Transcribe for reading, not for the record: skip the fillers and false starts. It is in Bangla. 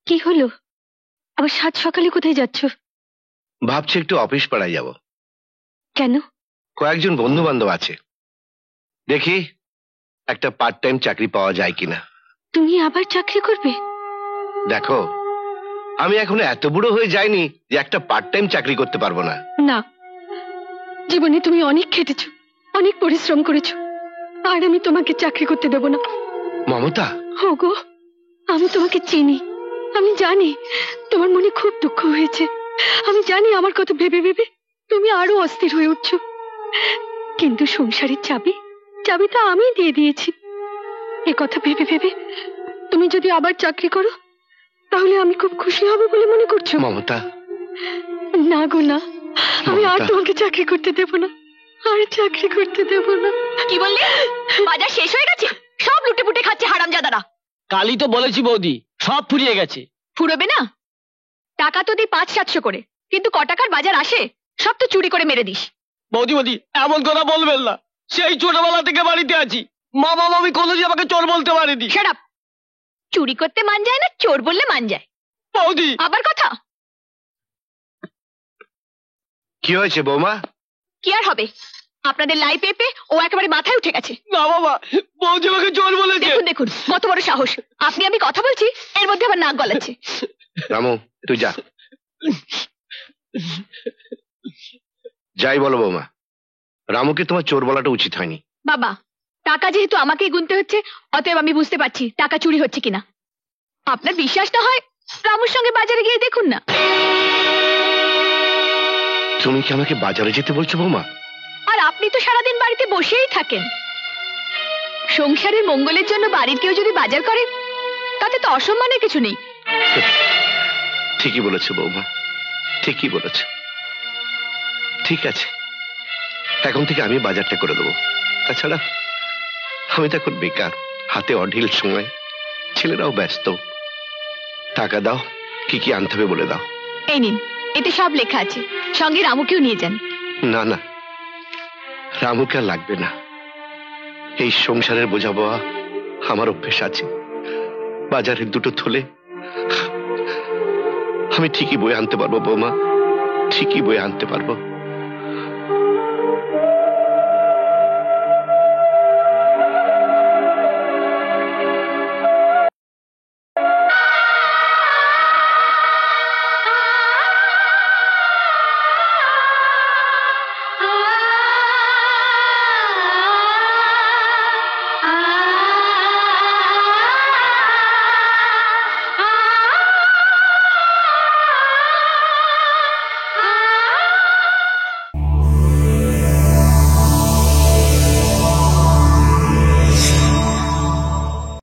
কি হলো? আবার সাত সকালে কোথায় যাচ্ছ? ভাবছি একটু অফিস পাড়ায় যাব। কেন? কয়েকজন বন্ধু বান্ধব আছে, দেখি একটা পার্ট টাইম চাকরি পাওয়া যায় কিনা। তুমি আবার চাকরি করবে? দেখো, আমি এখনো এত বুড়ো হয়ে যাইনি যে একটা পার্ট টাইম চাকরি করতে পারবো না। না, জীবনে তুমি অনেক খেটেছো, অনেক পরিশ্রম করেছো, আর আমি তোমাকে চাকরি করতে দেব না। মমতা, ওগো, আমি তোমাকে চিনি, আমি জানি তোমার মনে খুব দুঃখ হয়েছে। আমি জানি আমার কথা ভেবে ভেবে তুমি আরো অস্থির হয়ে উঠছো, কিন্তু সংসারের চাবিটা আমি দিয়ে দিয়েছি। এ কথা ভেবে ভেবে তুমি যদি আবার চাকরি করো তাহলে আমি খুব খুশি হব বলে মনে করছো? মমতা, না গো না, আমি আর তোমাকে চাকরি করতে দেব না, আর চাকরি করতে দেব না। কি বললি? বাজার শেষ হয়ে গেছে, সব লুটে পুটে খাচ্ছে হারামজাদারা। কালই তো বলেছি বৌদি, সব ফুরিয়ে গেছে। ফুরবে না? টাকা তো দিই 500-700 করে, কিন্তু ক টাকার বাজার আসে? সব তো চুরি করে মেরে দিস। বৌদি এমন কথা বলবেন না, সেই ছোটবেলা থেকে বাড়িতে আছি, মা বাবা আমি কোনোদিন আমাকে চোর বলতে পারিনি। Shut up! চুরি করতে মান যায় না, চোর বললে মান যায়। বৌদি আবার কথা? কি হয়েছে বৌমা? কি আর হবে, আপনাদের লাই পেপে ও একেবারে মাথায় উঠে গেছে। না বাবা, বৌদি আমাকে চোর বলেছে। দেখুন দেখুন কত বড় সাহস, আপনি আমি কথা বলছি এর মধ্যে আবার নাক গলাচ্ছে। রামু, তুই যা। যাই বলো বৌমা, রামুকে তোমার চোর বলাটা উচিত হয়নি। বাবা, টাকা যেহেতু আমাকেই গুনতে হচ্ছে, অতএব আমি বুঝতে পারছি টাকা চুরি হচ্ছে কিনা। আপনার বিশ্বাস না হয় রামুর সঙ্গে বাজারে গিয়ে দেখুন না। তুমি কি আমাকে বাজারে যেতে বলছো বৌমা? আর আপনি তো সারাদিন বাড়িতে বসেই থাকেন। সংসারের মঙ্গলের জন্য বাড়ির কেউ যদি বাজার করে তাতে তো অসম্মানের কিছু নেই। ঠিকই বলেছো বৌমা, ঠিকই বলেছ। ঠিক আছে, এখন থেকে আমি বাজারটা করে দেবো। তাছাড়া আমি তো এখন বেকার, হাতে অঢিল সময়, ছেলেরাও ব্যস্ত। টাকা দাও, কি কি আনতে হবে বলে দাও। এই নিন, এতে সব লেখা আছে, সঙ্গে রামুকেও নিয়ে যান। না না, রামুকে আর লাগবে না। এই সংসারের বোঝা বওয়া আমার অভ্যেস আছে। বাজারের দুটো থলে আমি ঠিকই বয়ে আনতে পারবো বৌমা, ঠিকই বয়ে আনতে পারবো।